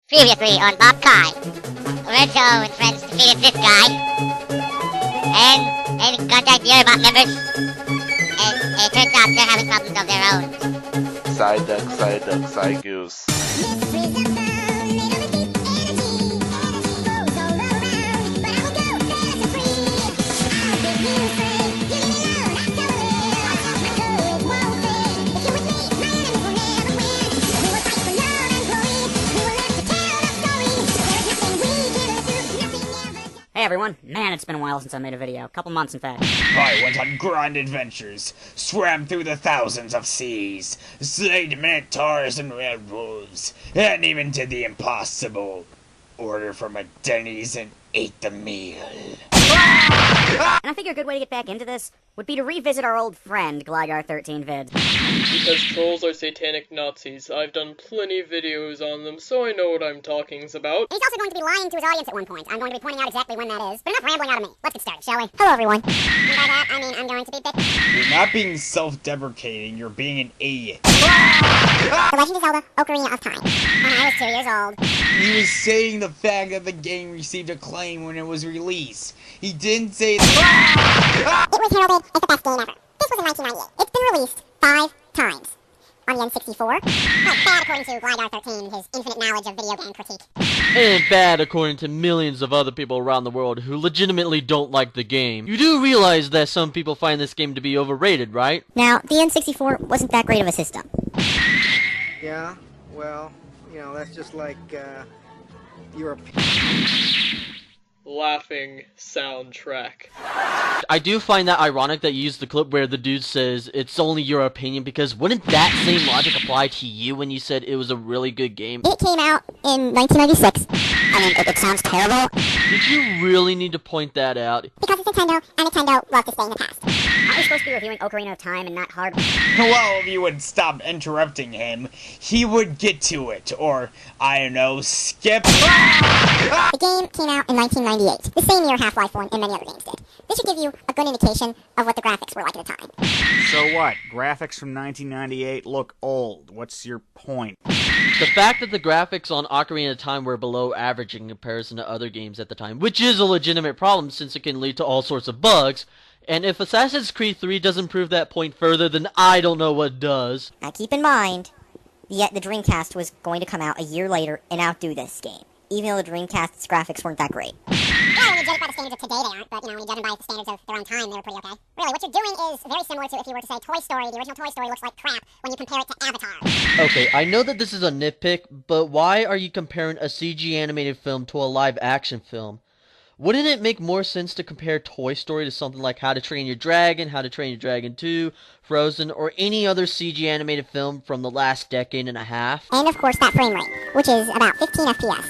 Previously on BoP Kai, Lorenzo and friends defeated this guy, and contact the other BoP members, and it turns out they're having problems of their own. Side duck, side goose. Hey everyone, man, it's been a while since I made a video. A couple months, in fact. I went on grand adventures, swam through the thousands of seas, slayed minotaurs and red wolves, and even did the impossible. Order from a Denny's and ate the meal. And I figure a good way to get back into this would be to revisit our old friend, Gligar13 vid. Because trolls are satanic Nazis. I've done plenty of videos on them, so I know what I'm talking about. And he's also going to be lying to his audience at one point. I'm going to be pointing out exactly when that is. But enough rambling out of me. Let's get started, shall we? Hello, everyone. And by that, I mean I'm going to be big. You're not being self-deprecating, you're being an idiot. The Legend of Zelda: Ocarina of Time. When I was 2 years old. He was saying the fact that the game received acclaim when it was released. He didn't say that. It was heralded as the best game ever. This was in 1998. It's been released 5 times. On the N64. Well, bad according to Gligar13, his infinite knowledge of video game critique. And bad according to millions of other people around the world who legitimately don't like the game. You do realize that some people find this game to be overrated, right? Now, the N64 wasn't that great of a system. Yeah, well, you know, that's just like, Europe. Laughing soundtrack. I do find that ironic that you used the clip where the dude says it's only your opinion, because wouldn't that same logic apply to you when you said it was a really good game? It came out in 1996. I mean, it sounds terrible. Did you really need to point that out? Because it's Nintendo, and Nintendo loves to stay in the past. Aren't we supposed to be reviewing Ocarina of Time and not Hard? Well, if you would stop interrupting him, he would get to it. Or, I don't know, skip. The game came out in 1998, the same year Half-Life 1 and many other games did. This should give you a good indication of what the graphics were like at the time. So what? Graphics from 1998 look old. What's your point? The fact that the graphics on Ocarina of Time were below average in comparison to other games at the time, which is a legitimate problem since it can lead to all sorts of bugs, and if Assassin's Creed 3 doesn't prove that point further, then I don't know what does. Now keep in mind, yet the Dreamcast was going to come out a year later and outdo this game, even though the Dreamcast's graphics weren't that great. Well, when you judge it by the standards of today, they aren't, but, you know, when you judge them by the standards of their own time, they were pretty okay. Really, what you're doing is very similar to if you were to say Toy Story. The original Toy Story looks like crap when you compare it to Avatar. Okay, I know that this is a nitpick, but why are you comparing a CG animated film to a live action film? Wouldn't it make more sense to compare Toy Story to something like How to Train Your Dragon, How to Train Your Dragon 2, Frozen, or any other CG animated film from the last decade and a half? And, of course, that frame rate, which is about 15 FPS,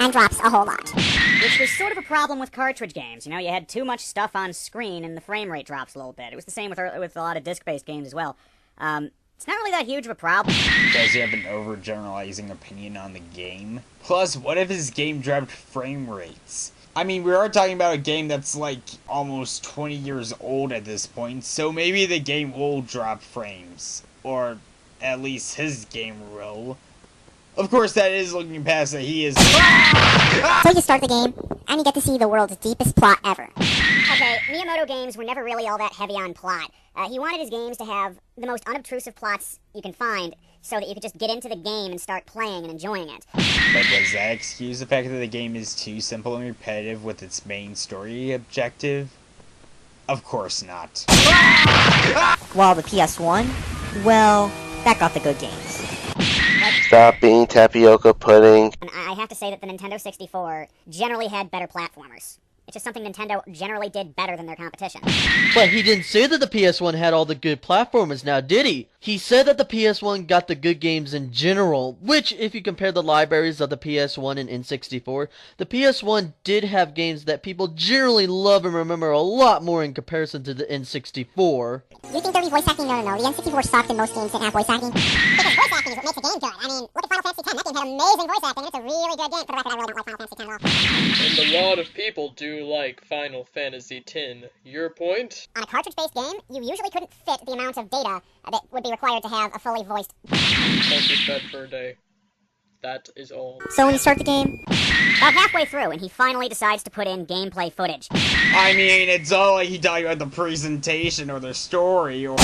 and drops a whole lot. Which was sort of a problem with cartridge games. You know, you had too much stuff on screen and the frame rate drops a little bit. It was the same with a lot of disc-based games as well. It's not really that huge of a problem. Does he have an overgeneralizing opinion on the game? Plus, what if his game dropped frame rates? I mean, we are talking about a game that's like almost 20 years old at this point, so maybe the game will drop frames. Or at least his game will. Of course, that is looking past that he is. So you start the game, and you get to see the world's deepest plot ever. Okay, Miyamoto games were never really all that heavy on plot. He wanted his games to have the most unobtrusive plots you can find, so that you could just get into the game and start playing and enjoying it. But does that excuse the fact that the game is too simple and repetitive with its main story objective? Of course not. While the PS1, well, that got the good games. Stop being tapioca pudding. And I have to say that the Nintendo 64 generally had better platformers. It's just something Nintendo generally did better than their competition. But he didn't say that the PS1 had all the good platformers now, did he? He said that the PS1 got the good games in general, which, if you compare the libraries of the PS1 and N64, the PS1 did have games that people generally love and remember a lot more in comparison to the N64. You think there'll be voice acting? No. The N64 sucked and most games didn't have voice acting. Because voice acting is what makes a game good. I mean, look at Final Fantasy X. That game had amazing voice acting, and it's a really good game. For the record, I really don't like Final Fantasy X at all. And a lot of people do like Final Fantasy X. Your point? On a cartridge-based game, you usually couldn't fit the amount of data that would be required to have a fully voiced. Focus that for a day. That is all. So when you start the game, about halfway through, and he finally decides to put in gameplay footage. I mean, it's all like he talking about the presentation or the story or...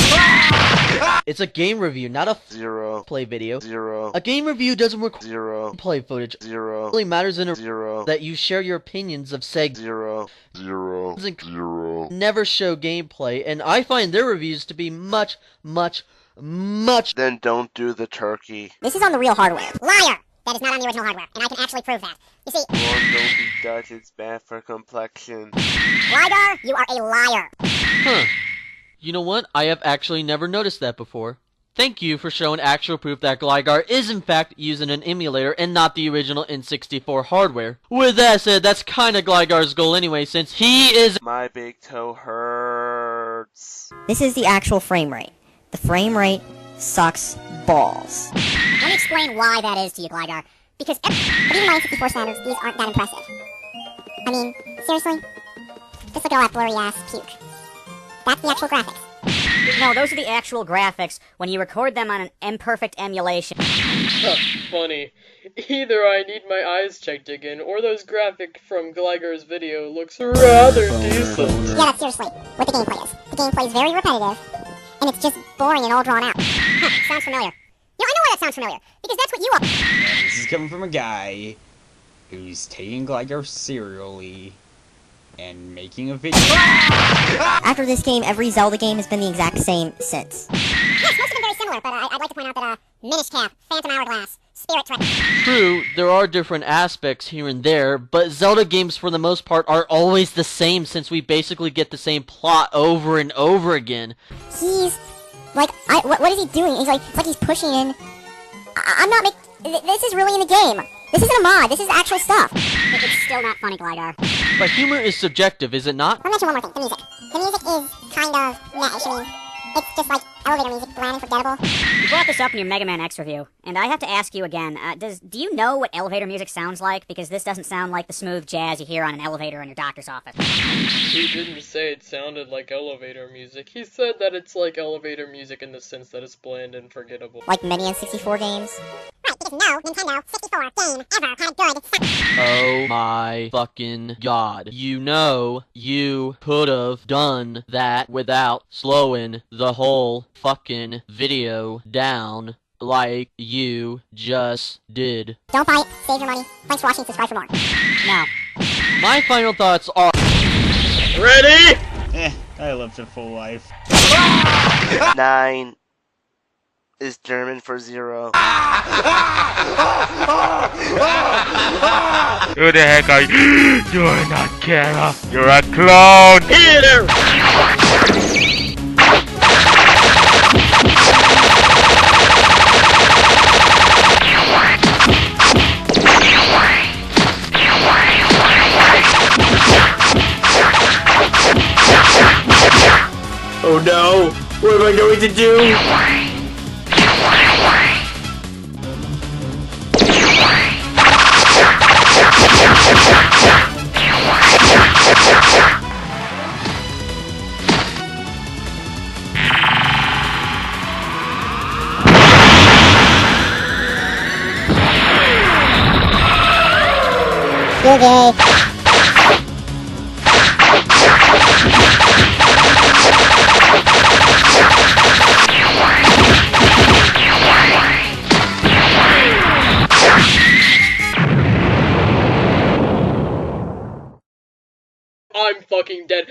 It's a game review, not a Zero. play video. Zero. A game review doesn't require Zero. play footage. Zero. It only matters in a Zero. that you share your opinions of Sega. Zero. Zero. Zero. Never show gameplay, and I find their reviews to be much. Then don't do the turkey. This is on the real hardware. Liar! That is not on the original hardware, and I can actually prove that. You see, One don't be Dutch, it's bad for complexion. Gligar, you are a liar. Huh. You know what? I have actually never noticed that before. Thank you for showing actual proof that Gligar is in fact using an emulator and not the original N64 hardware. With that said, that's kinda Gligar's goal anyway, since he is— My big toe hurts. This is the actual frame rate. The frame rate sucks balls. Let me explain why that is to you, Gligar. Because But even my N64 standards, these aren't that impressive. I mean, seriously? Just look at all that blurry ass puke. That's the actual graphics. no, those are the actual graphics when you record them on an imperfect emulation. Funny. Either I need my eyes checked again, or those graphic from Gligar's video looks rather decent. Yeah, that's seriously what the gameplay is. The gameplay is very repetitive, and it's just boring and all drawn out. Huh, sounds familiar. You know, I know why that sounds familiar. Because that's what you are. This is coming from a guy who's taking Gligar serially and making a video. After this game, every Zelda game has been the exact same since. Yes, most have been very similar, but I'd like to point out that, Minish Cap, Phantom Hourglass, Spirit Trap. true, there are different aspects here and there, but Zelda games for the most part are always the same since we basically get the same plot over and over again. He's, like, what is he doing? He's like, it's like he's pushing in. I'm not this is really in the game. This isn't a mod, this is actual stuff. It's still not funny, Gligar. But humor is subjective, is it not? I'll mention one more thing, the music. The music is kind of meh-ish. I mean, it's just like elevator music, bland and forgettable. You brought this up in your Mega Man X review, and I have to ask you again, do you know what elevator music sounds like? Because this doesn't sound like the smooth jazz you hear on an elevator in your doctor's office. He didn't say it sounded like elevator music. He said that it's like elevator music in the sense that it's bland and forgettable. Like many N64 games. Right, because no Nintendo 64 game ever had a good sound. Oh my fucking god. You know, you could've done that without slowing the whole fucking video down like you just did. Don't buy it, save your money. Thanks for watching, subscribe for more. No. My final thoughts are— Ready? I lived a full life. 9 is German for 0. Who the heck are you? You're not Kara. You're a clone. Peter! Oh no! What am I going to do? You're gay. I'm fucking dead.